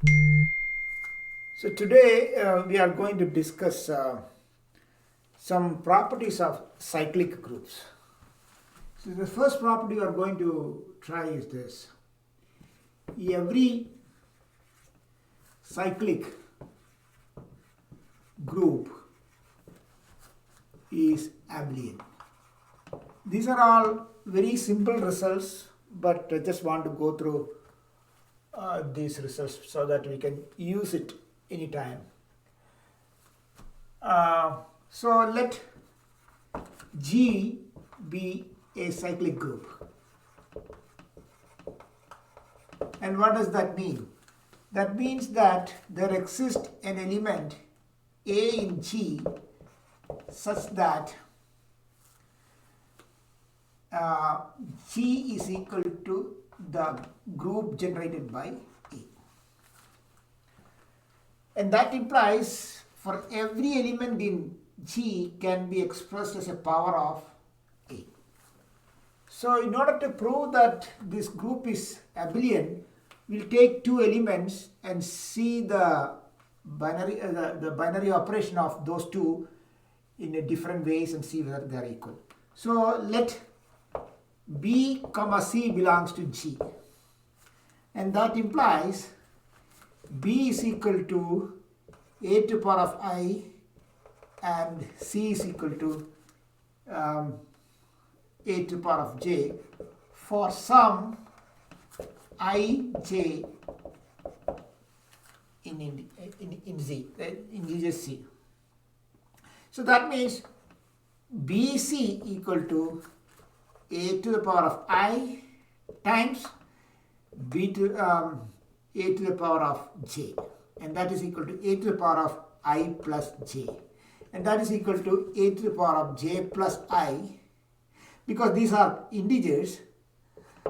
So today we are going to discuss some properties of cyclic groups. So the first property we are going to try is this. Every cyclic group is abelian. These are all very simple results, but I just want to go through these results so that we can use it anytime. So let G be a cyclic group. And what does that mean? That means that there exists an element A in G such that G is equal to the group generated by A. And that implies for every element in G can be expressed as a power of A. So in order to prove that this group is abelian, we'll take two elements and see the binary operation of those two in a different ways and see whether they are equal. So let B, C belongs to G. And that implies B is equal to A to the power of I and C is equal to A to the power of J for some ij in Z, integer C. So that means BC equal to A to the power of I times A to the power of J, and that is equal to A to the power of I plus J, and that is equal to A to the power of J plus I, because these are integers.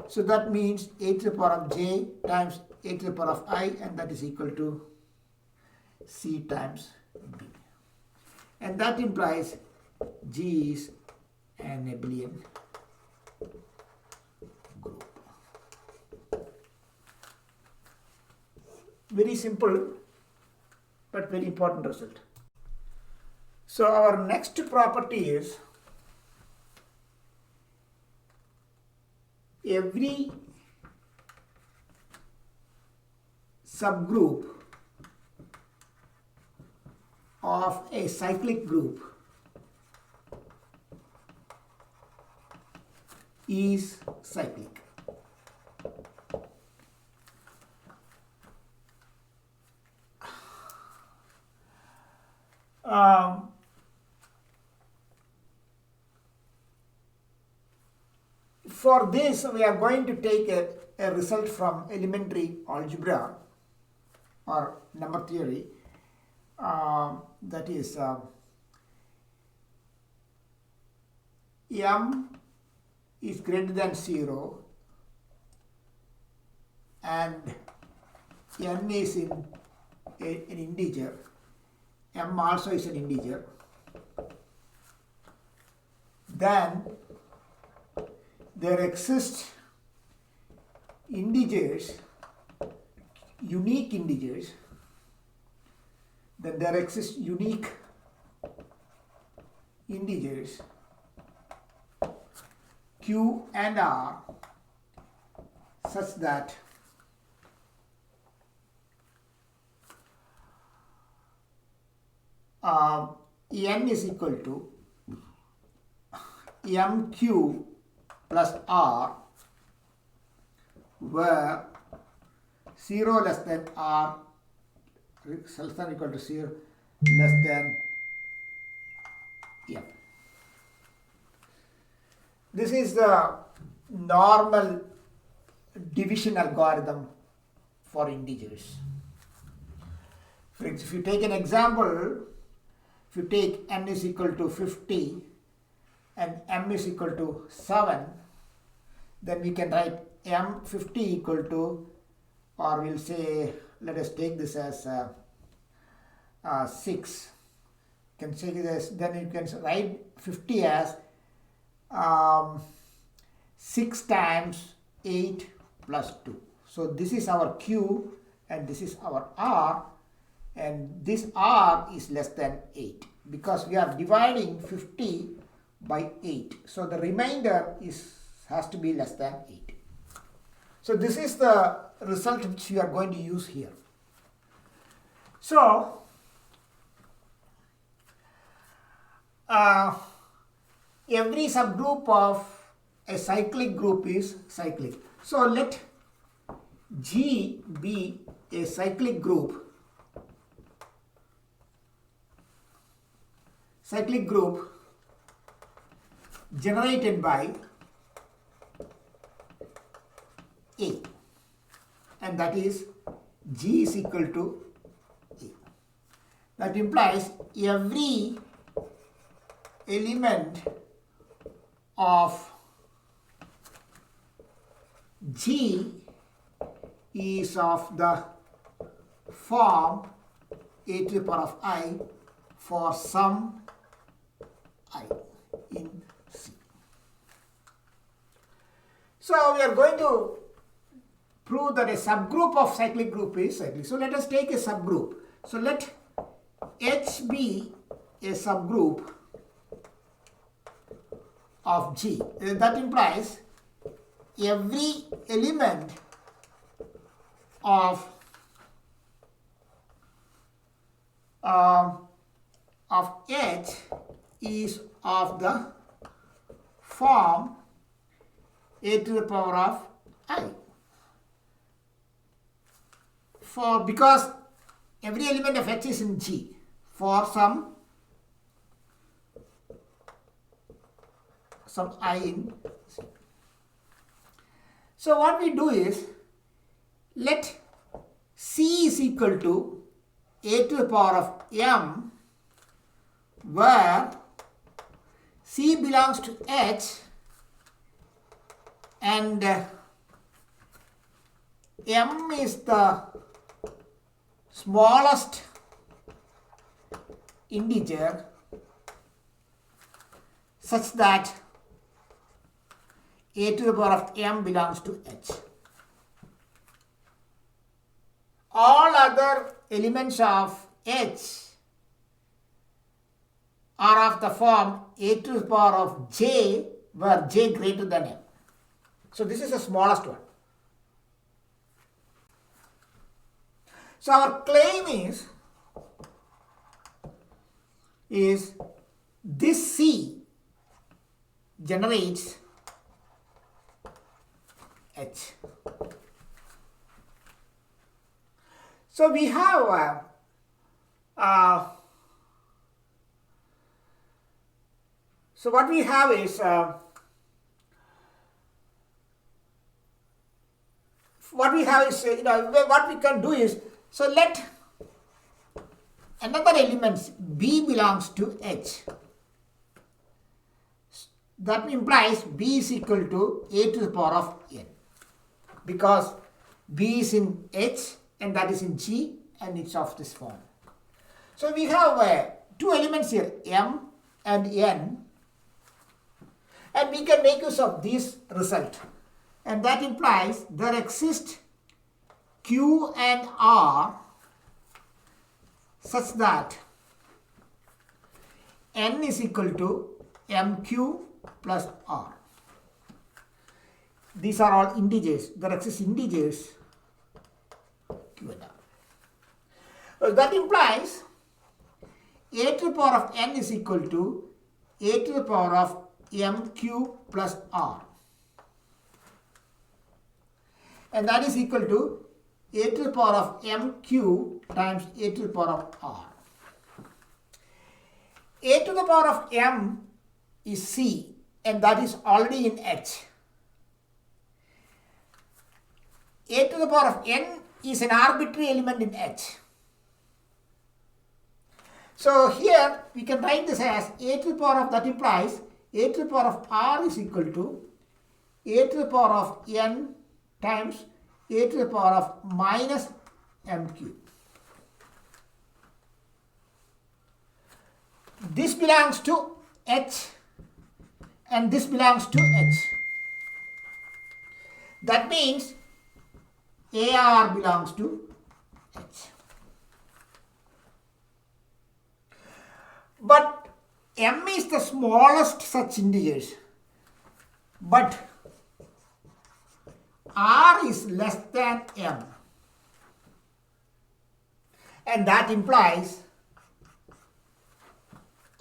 So that means A to the power of J times A to the power of I, and that is equal to C times B. And that implies G is an abelian group. Very simple, but very important result. So our next property is every subgroup of a cyclic group is cyclic. For this, we are going to take a result from elementary algebra or number theory. That is m is greater than 0 and n is an integer, m also is an integer, then there exist integers, unique integers, then there exist unique integers Q and R such that n is equal to mq plus r, where 0 less than r less than equal to 0 less than m. This is the normal division algorithm for integers. If you take an example, if you take n is equal to 50 and m is equal to 7, then we can write m50 equal to, or we'll say, let us take this as 6. You can say this, then you can write 50 as 6 times 8 plus 2. So this is our Q and this is our R, and this R is less than 8 because we are dividing 50 by 8. So the remainder has to be less than 8. So this is the result which we are going to use here. So every subgroup of a cyclic group is cyclic. So let G be a cyclic group generated by A, and that is G is equal to A. That implies every element of G is of the form a to the power of I for some I in C. So we are going to prove that a subgroup of cyclic group is cyclic. So let us take a subgroup. So let H be a subgroup of G. That implies every element of H is of the form a to the power of I. Because every element of H is in G for some I in C. So what we do is, let C is equal to a to the power of M, where C belongs to H and M is the smallest integer such that a to the power of M belongs to H. All other elements of H are of the form a to the power of J, where J greater than M. So this is the smallest one. So our claim is this C generates H. So we have so what we have is what we can do is, so let another element B belongs to H. That implies B is equal to a to the power of N, because B is in H and that is in G and it's of this form. So we have two elements here, M and N, and we can make use of this result, and that implies there exist Q and R such that N is equal to MQ plus R. These are all integers. There exist integers Q and R. That implies a to the power of N is equal to a to the power of MQ plus R, and that is equal to a to the power of MQ times a to the power of R. A to the power of M is C, and that is already in H. A to the power of N is an arbitrary element in H. So here we can write this as a to the power of, that implies a to the power of R is equal to a to the power of N times a to the power of minus MQ. This belongs to H and this belongs to H. That means AR belongs to H. But M is the smallest such integers, but R is less than M, and that implies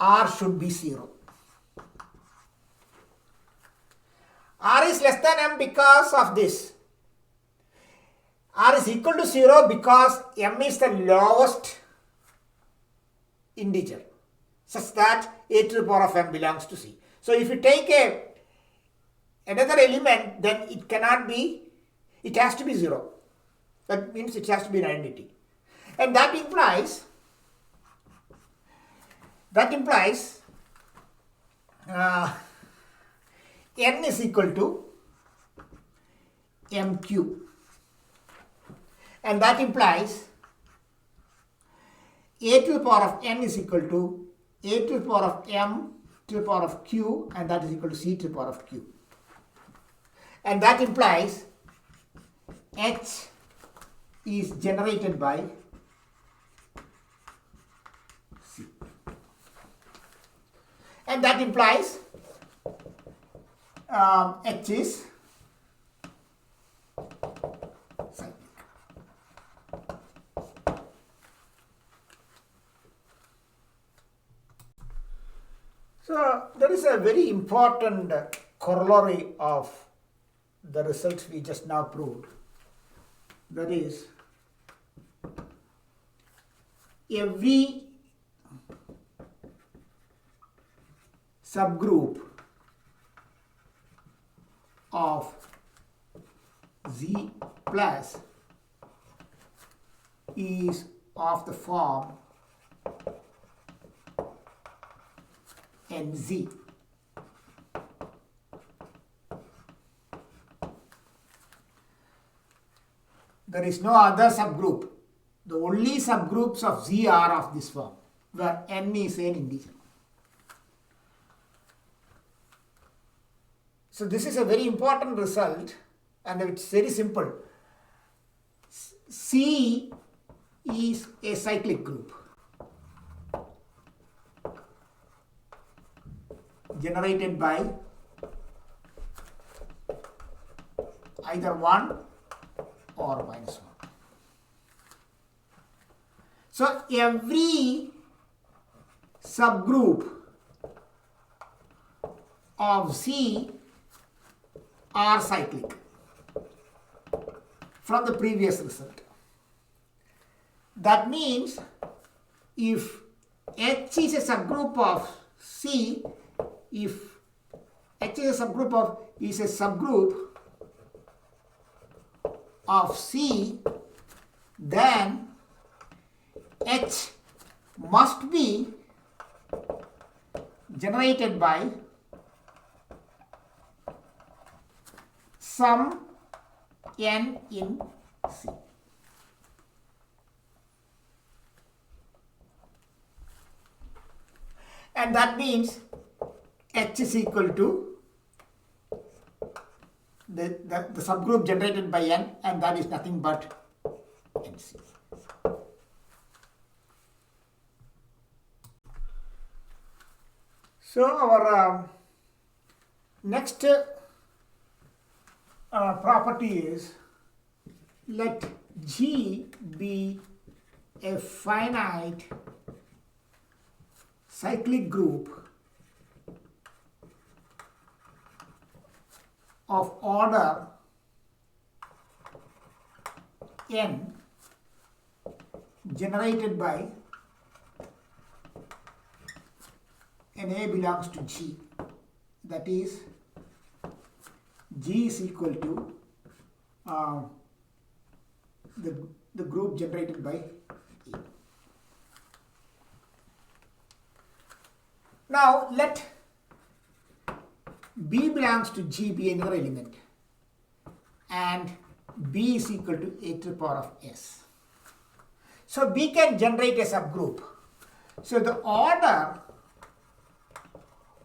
R should be 0. R is less than M because of this. R is equal to 0 because M is the lowest integer, such that a to the power of M belongs to C. So if you take another element, then it cannot be, it has to be 0. That means it has to be an identity. And that implies N is equal to MQ. And that implies a to the power of N is equal to a to the power of M to the power of Q, and that is equal to C to the power of Q. And that implies H is generated by C. And that implies H is cyclic. So there is a very important corollary of the results we just now proved. That is, every subgroup of Z plus is of the form NZ. There is no other subgroup. The only subgroups of Z are of this form, where N is an integer. So this is a very important result, and it's very simple. C is a cyclic group generated by either 1 or minus 1. So every subgroup of Z are cyclic from the previous result. That means if H is a subgroup of C, if H is a subgroup of C, then H must be generated by some N in C. And that means H is equal to the subgroup generated by N, and that is nothing but NC. So our next property is, let G be a finite cyclic group of order N generated by and A belongs to G. That is, G is equal to the group generated by A. Now let B belongs to G be another element, and B is equal to A to the power of S. So B can generate a subgroup. So the order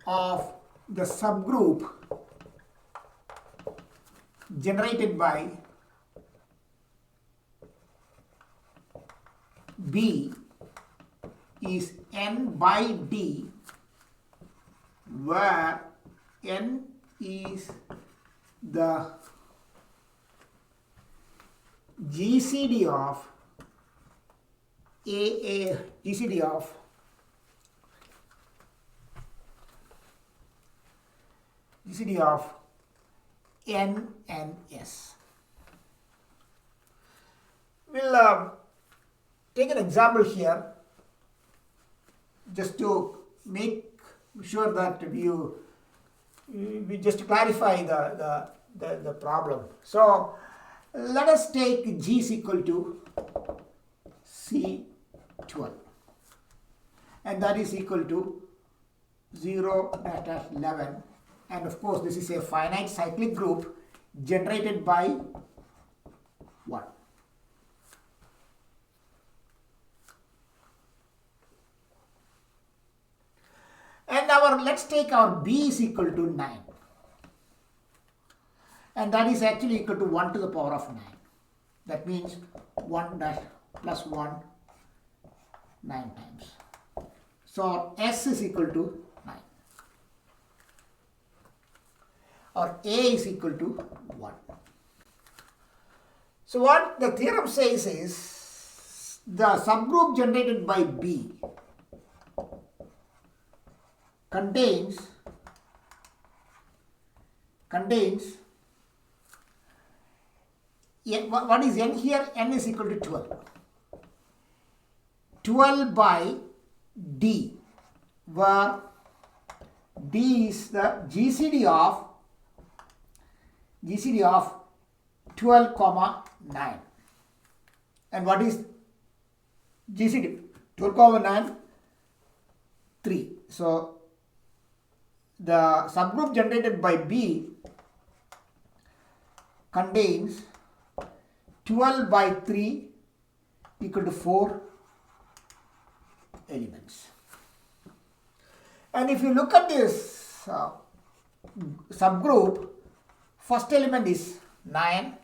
of the subgroup generated by B is n by D, where n is the GCD of GCD of N and S. We'll take an example here just to make sure that we just clarify the problem. So let us take G is equal to C12, and that is equal to 0-11, and of course this is a finite cyclic group generated by 1. And let's take our B is equal to 9, and that is actually equal to 1 to the power of 9. That means 1 dash plus 1 9 times. So S is equal to 9. Or A is equal to 1. So what the theorem says is the subgroup generated by B contains what is n here? N is equal to 12. 12 by D, where D is the GCD of 12, 9. And what is GCD? 12, 9, 3. So the subgroup generated by B contains 12 by 3 equal to 4 elements. And if you look at this subgroup, first element is 9.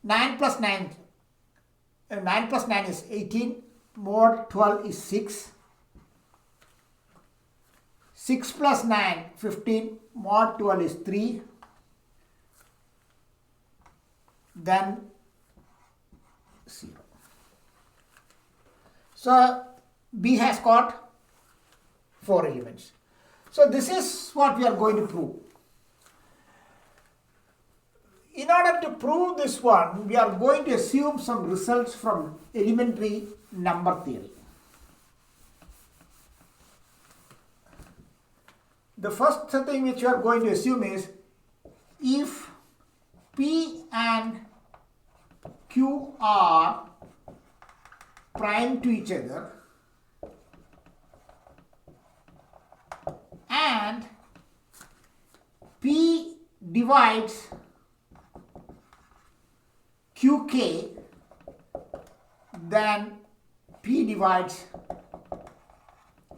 9 plus 9 is 18. Mod 12 is 6. 6 plus 9, 15. Mod 12 is 3. Then 0. So B has got 4 elements. So this is what we are going to prove. In order to prove this one, we are going to assume some results from elementary number theory. The first thing which you are going to assume is if P and Q are prime to each other and P divides QK, then P divides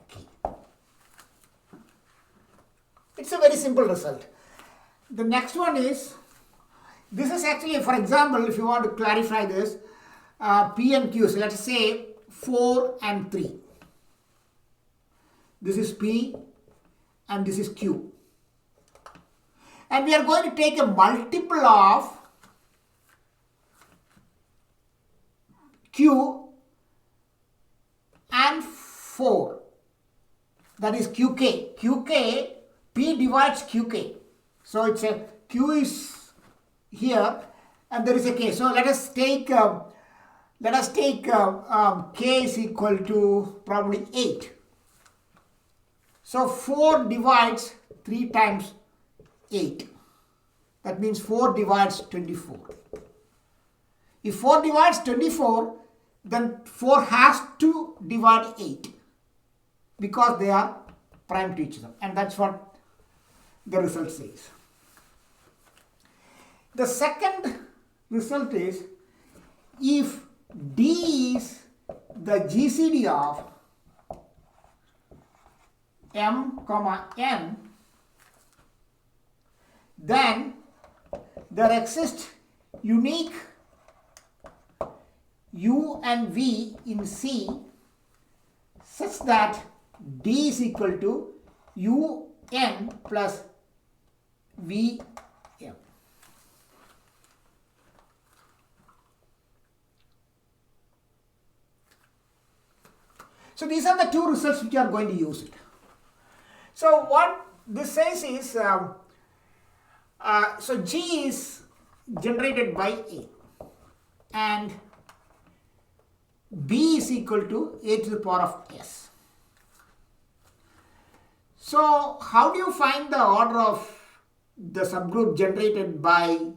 K. It's a very simple result. The next one is, this is actually, for example, if you want to clarify this, P and Q, so let's say 4 and 3. This is P and this is Q. And we are going to take a multiple of Q and 4. That is QK. QK, P divides QK. So it's a Q is here and there is a K. So let us take K is equal to probably 8. So 4 divides 3 times 8. That means 4 divides 24. If 4 divides 24, then 4 has to divide 8 because they are prime to each other. And that's what the result says. The second result is if D is the GCD of M, N, then there exists unique U and V in C such that D is equal to UN plus VM. So these are the two results which are going to use it. So what this says is, so G is generated by A and B is equal to A to the power of S. So how do you find the order of the subgroup generated by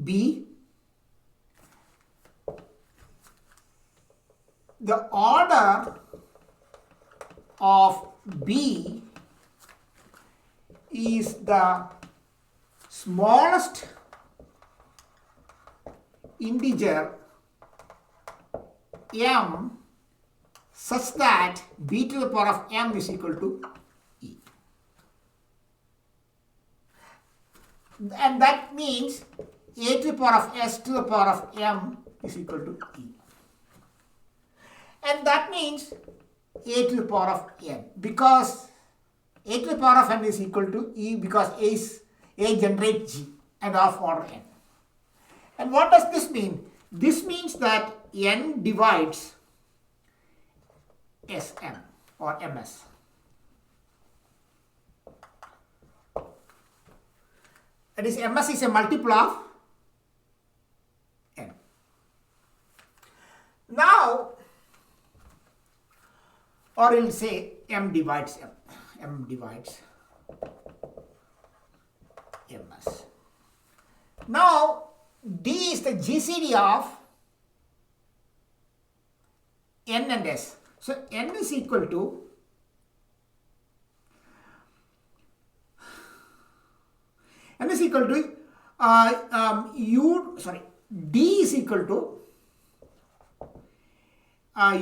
B? The order of B is the smallest integer m such that b to the power of m is equal to e. And that means a to the power of s to the power of m is equal to e. And that means a to the power of n, because a to the power of n is equal to e because a generates g and of order n. And what does this mean? This means that n divides Sm or Ms. That is, Ms is a multiple of n. Now, or we'll say m divides m. M divides Ms. Now, D is the GCD of n and s. So n is equal to D is equal to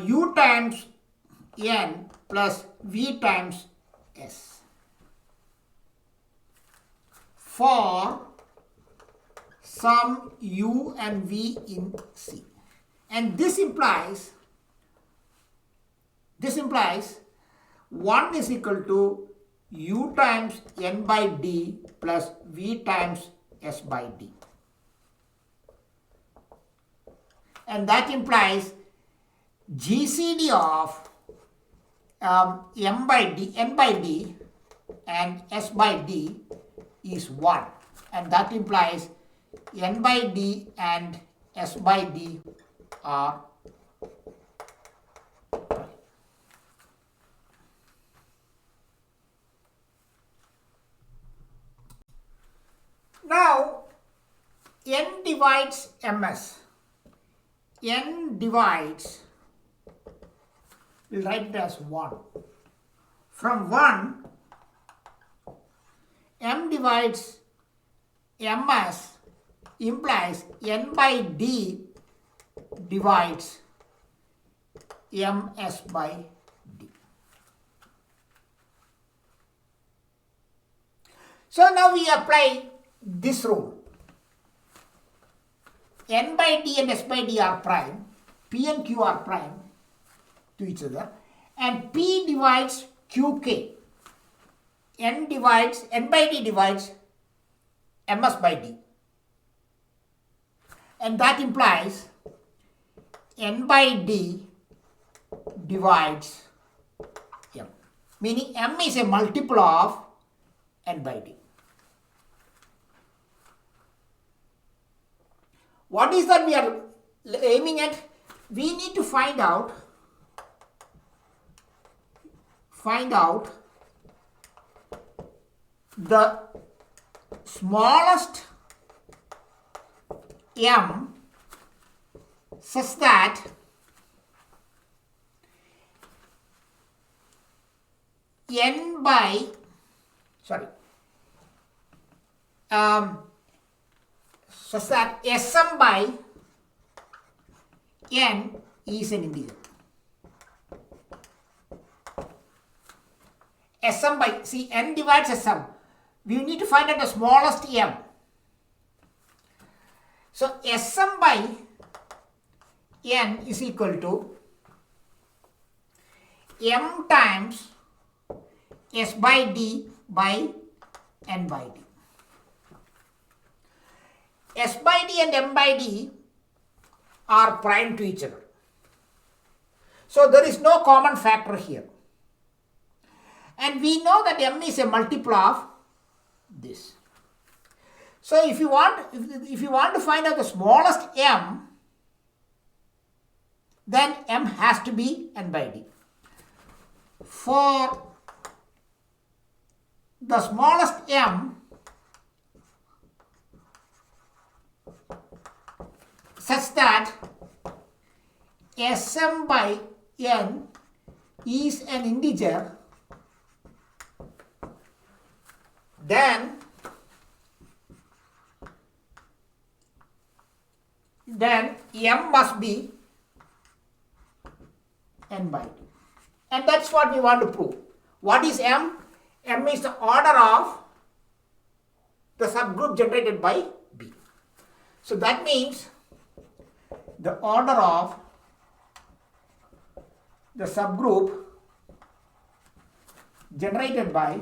u times n plus v times s for some u and v in C. And this implies 1 is equal to u times n by d plus v times s by d. And that implies GCD of n by d and s by d is 1. And that implies n by d and s by d are 12. Now, n divides ms. N divides, we'll write it as 1. From 1, m divides ms implies n by d divides ms by d. So now we apply this rule. N by d and s by d are prime, p and q are prime to each other, and p divides qk. N by d divides ms by d. And that implies n by d divides m, meaning m is a multiple of n by d. What is that we are aiming at? We need to find out the smallest m such that n by such that Sm by n is an integer. Sm by, see, n divides Sm. We need to find out the smallest m. So Sm by n is equal to m times s by d by n by d. S by d and m by d are prime to each other. So there is no common factor here. And we know that m is a multiple of this. So if you want to find out the smallest m, then m has to be n by d. For the smallest m, such that Sm by n is an integer, then m must be n by 2. And that's what we want to prove. What is m? M is the order of the subgroup generated by B. So that means the order of the subgroup generated by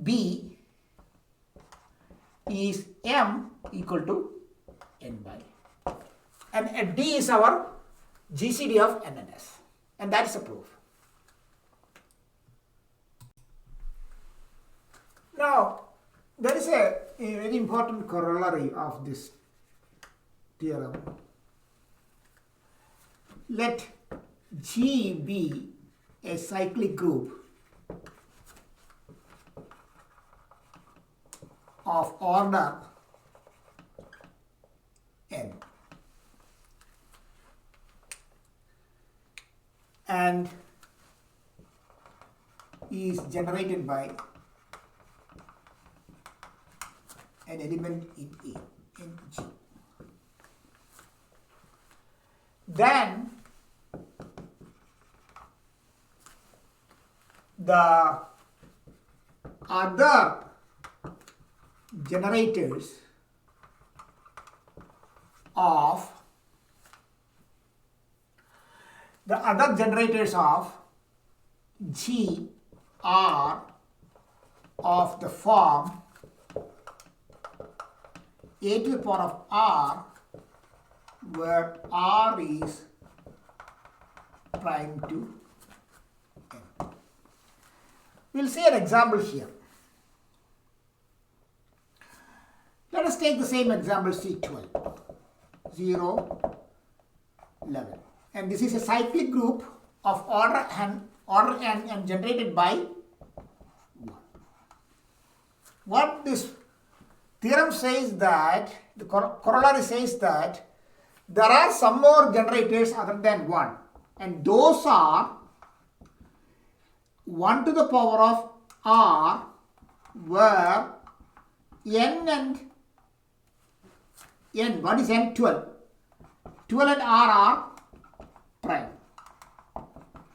B is m equal to n by. And D is our GCD of n and s. And that's the proof. Now, there is a very important corollary of this theorem. Let G be a cyclic group of order n, and is generated by an element in A, in G. Then the other generators of G are of the form a to the power of r, where r is prime to n. We'll see an example here. Let us take the same example, C12, 0, 11. And this is a cyclic group of order n and generated by 1. What this theorem says that, the corollary says that there are some more generators other than 1. And those are 1 to the power of r, where n and n, what is n? 12. 12 and r are prime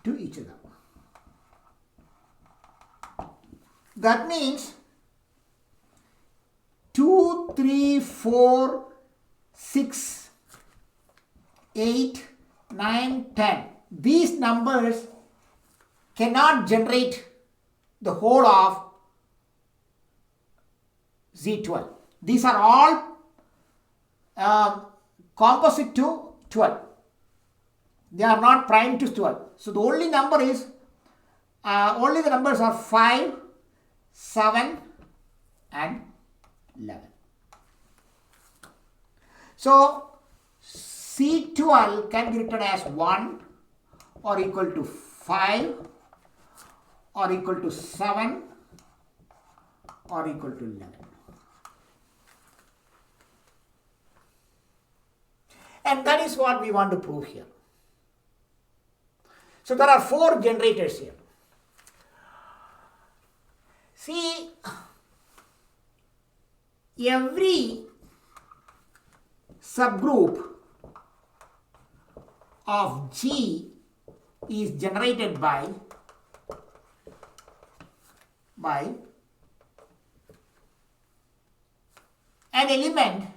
to each other. That means 2, 3, 4, 6, 8, 9, 10. These numbers cannot generate the whole of Z12. These are all composite to 12. They are not prime to 12. So the only number is, only the numbers are 5, 7 and 11. So C12 can be written as 1 or equal to 5 or equal to 7 or equal to 11. And that is what we want to prove here. So there are 4 generators here. See, every subgroup of G is generated by an element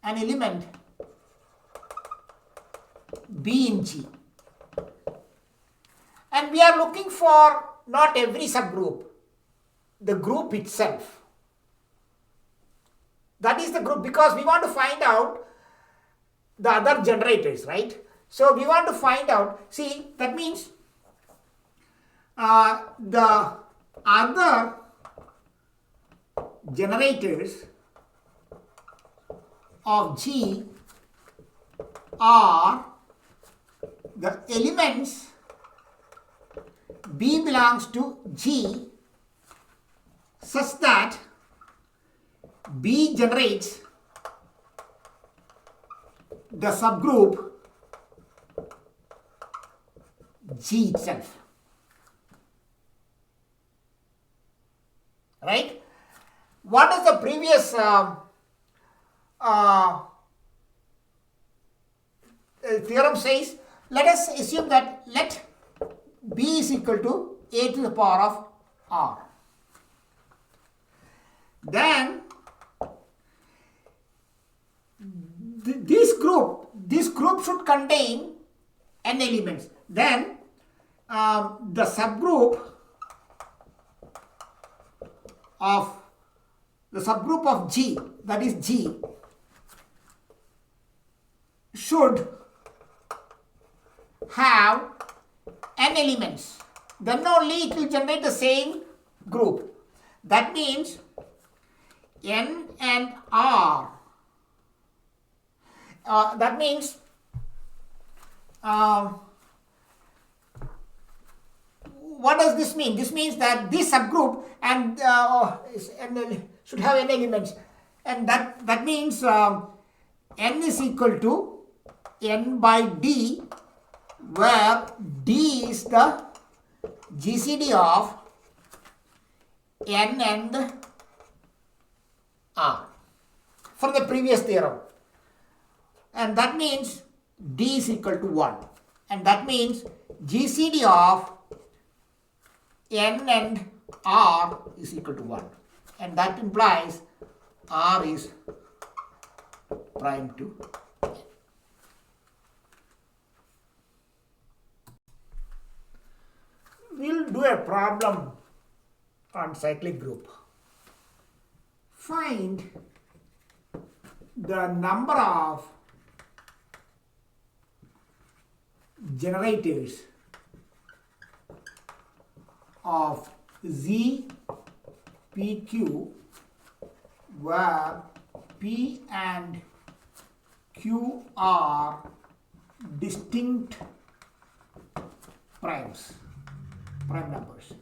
an element B in G. And we are looking for not every subgroup, the group itself. That is the group, because we want to find out the other generators, right? So we want to find out, see, that means the other generators of G are the elements B belongs to G such that B generates the subgroup G itself. Right? What is the previous theorem says? Let us assume that let B is equal to A to the power of R. Then this group should contain n elements. Then the subgroup of G, that is G, should have n elements. Then only it will generate the same group. That means N and R. That means what does this mean? This means that this subgroup and should have n elements, and that means n is equal to n by d, where d is the GCD of n and R from the previous theorem. And that means d is equal to 1. And that means GCD of n and R is equal to 1. And that implies R is prime to n. We'll do a problem on cyclic group. Find the number of generators of Z, PQ, where P and Q are distinct prime numbers.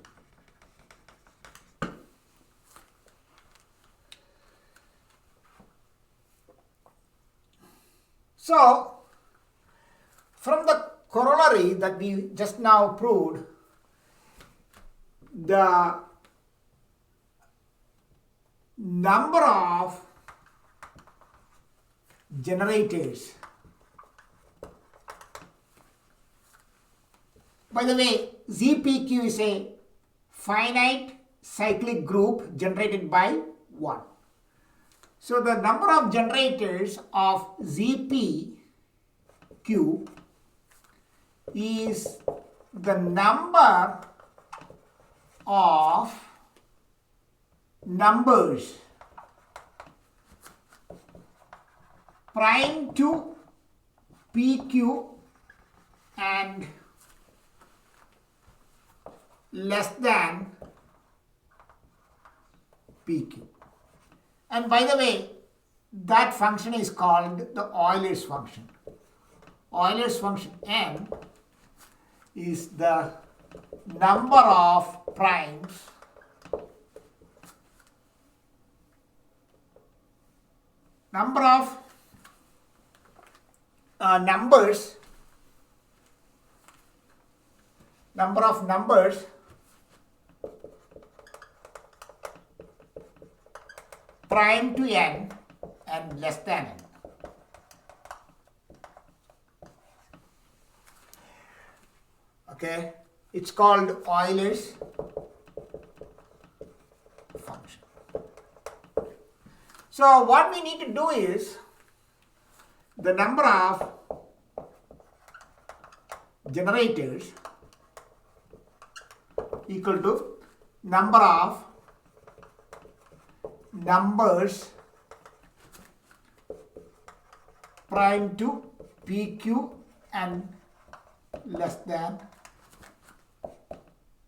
So, from the corollary that we just now proved, the number of generators, by the way, ZPQ is a finite cyclic group generated by 1. So the number of generators of ZPQ is the number of numbers prime to PQ and less than PQ. And by the way, that function is called the Euler's function. Euler's function n is the number of primes numbers prime to n and less than n. Okay, it's called Euler's function. So what we need to do is the number of generators equal to number of numbers prime to PQ and less than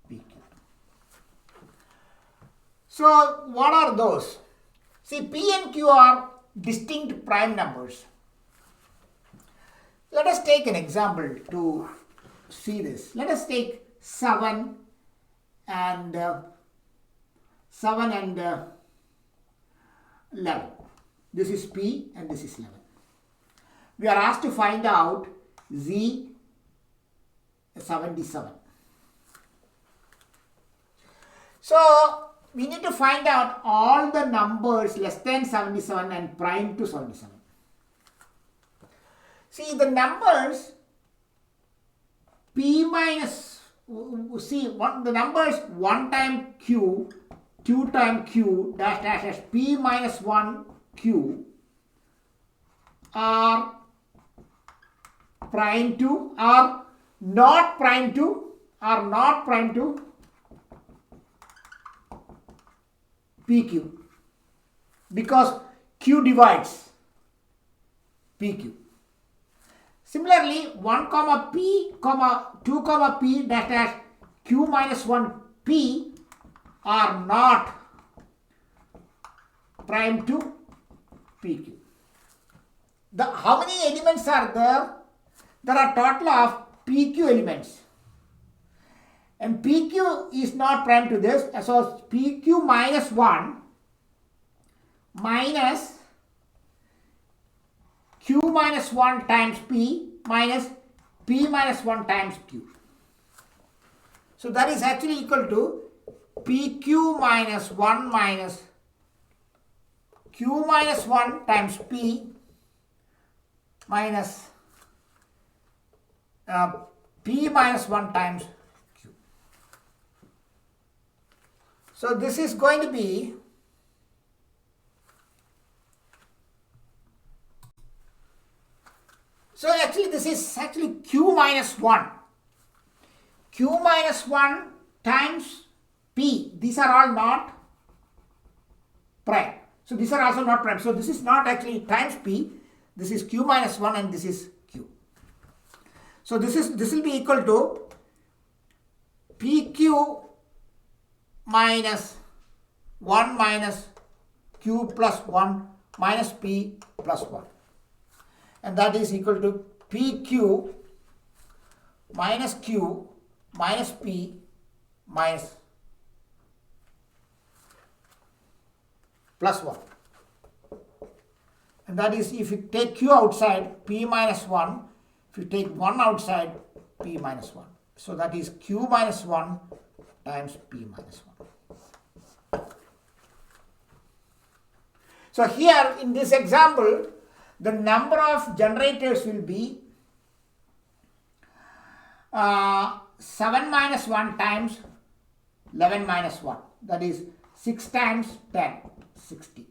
PQ. So what are those? See, P and Q are distinct prime numbers. Let us take an example to see this. Let us take 7 and 11. This is P and this is 11. We are asked to find out Z 77. So we need to find out all the numbers less than 77 and prime to 77. See, the numbers P minus, the numbers 1 time Q, 2 time Q, dash dash dash, P minus 1 Q are prime to, are not prime to PQ, because Q divides PQ. Similarly, 1 comma P comma 2 comma P dash dash Q minus 1 P are not prime to PQ. How many elements are there? There are total of PQ elements. And PQ is not prime to this. So PQ minus 1 minus Q minus 1 times P minus P minus 1 times Q. So that is actually equal to PQ minus 1 minus Q minus 1 times P minus P minus 1 times Q. So this is going to be this is actually Q minus 1. Q minus 1 times P. These are all not prime. So these are also not prime. So this is not actually times P. This is Q minus 1 and this is Q. So this will be equal to PQ minus 1 minus Q plus 1 minus P plus 1. And that is equal to PQ minus Q minus P minus plus 1. And that is, if you take Q outside, P minus 1. If you take 1 outside, P minus 1. So that is Q minus 1 times P minus 1. So here in this example, the number of generators will be 7 minus 1 times 11 minus 1. That is 6 times 10, 60.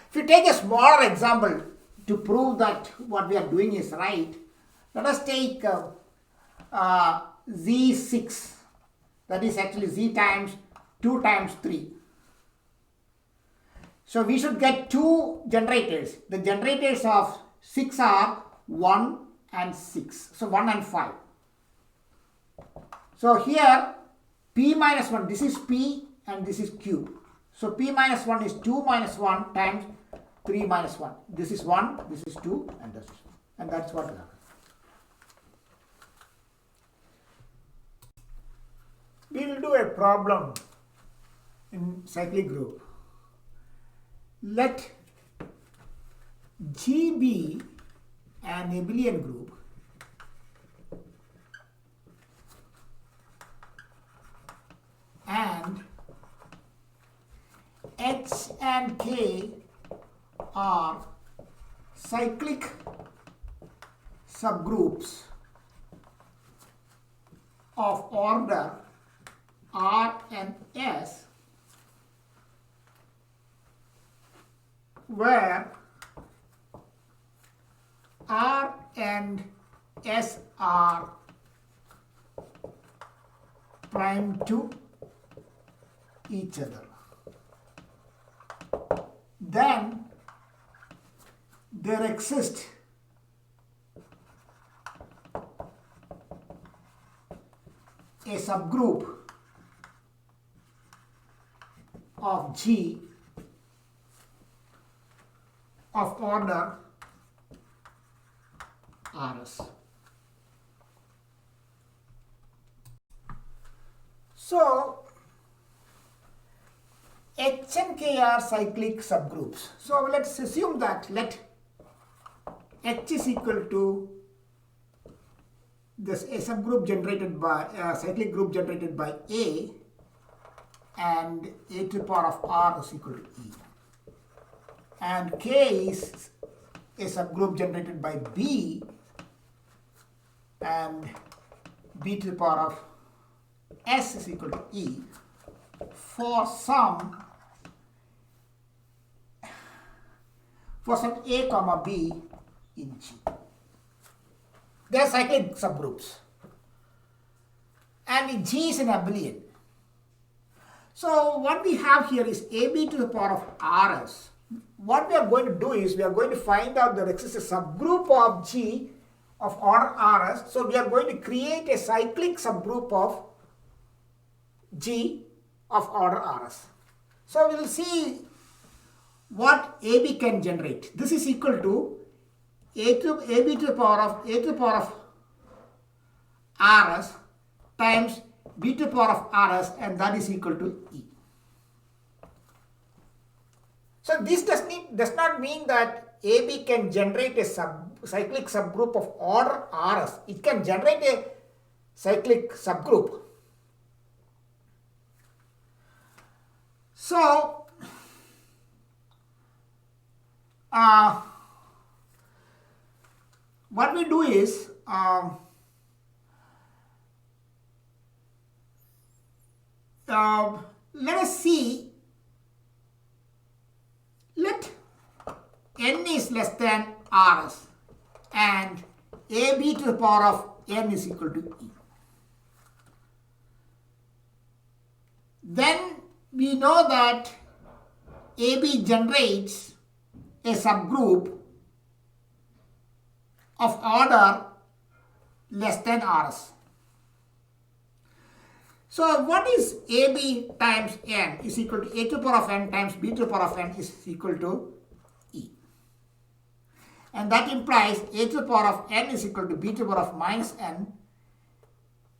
If you take a smaller example to prove that what we are doing is right, let us take Z6. That is actually Z times 2 times 3. So we should get 2 generators. The generators of 6 are 1 and 6. So 1 and 5. So here P minus 1, this is P and this is Q. So P minus 1 is 2 minus 1 times 3 minus 1. This is 1, this is 2 and this is 1. And that's what will happen. We will do a problem in cyclic group. Let G be an abelian group and H and K are cyclic subgroups of order R and S where R and S are prime to each other, then there exists a subgroup of G of order Rs. So H and K are cyclic subgroups. So let's assume that let H is equal to this a subgroup generated by a cyclic group generated by A, and A to the power of R is equal to E, and K is a subgroup generated by B, and B to the power of S is equal to E for some A comma B in G. They are cyclic subgroups, and G is an abelian. So what we have here is AB to the power of Rs. What we are going to do is we are going to find out that there exists a subgroup of G of order Rs. So we are going to create a cyclic subgroup of G of order Rs. So we will see what AB can generate. This is equal to AB to the power of Rs times B to the power of Rs, and that is equal to E. So this does not mean that AB can generate a cyclic subgroup of order Rs. It can generate a cyclic subgroup. So what we do is let us see, let n is less than Rs and AB to the power of n is equal to E. Then we know that AB generates a subgroup of order less than Rs. So what is AB times n is equal to A to the power of n times B to the power of n is equal to E. And that implies A to the power of n is equal to B to the power of minus n,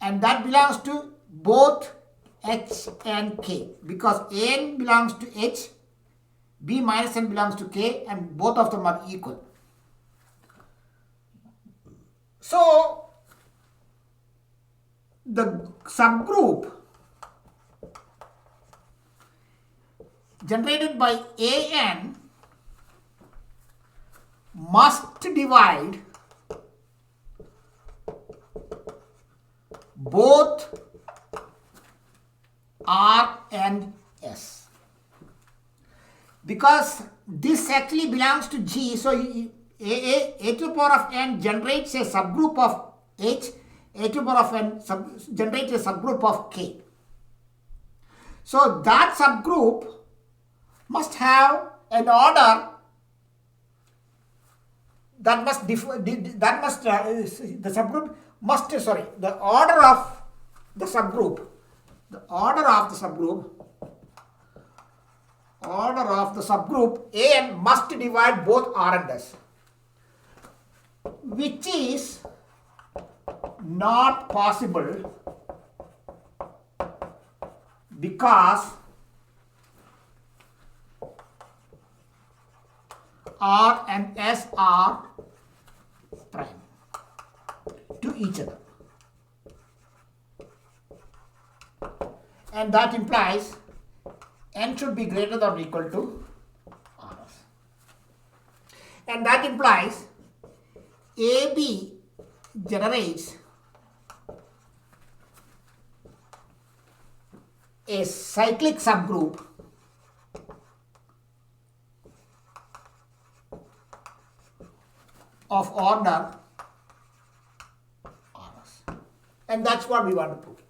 and that belongs to both H and K, because n belongs to H, B minus n belongs to K, and both of them are equal. So the subgroup generated by AN must divide both R and S, because this actually belongs to G. So A to the power of n generates a subgroup of H, A to the power of n generates a subgroup of K. So that subgroup must have an order that must the subgroup must, the order of the subgroup, AN must divide both R and S, which is not possible because R and S are prime to each other, and that implies n should be greater than or equal to Rs, and that implies AB generates a cyclic subgroup of order Rs. And that's what we want to prove.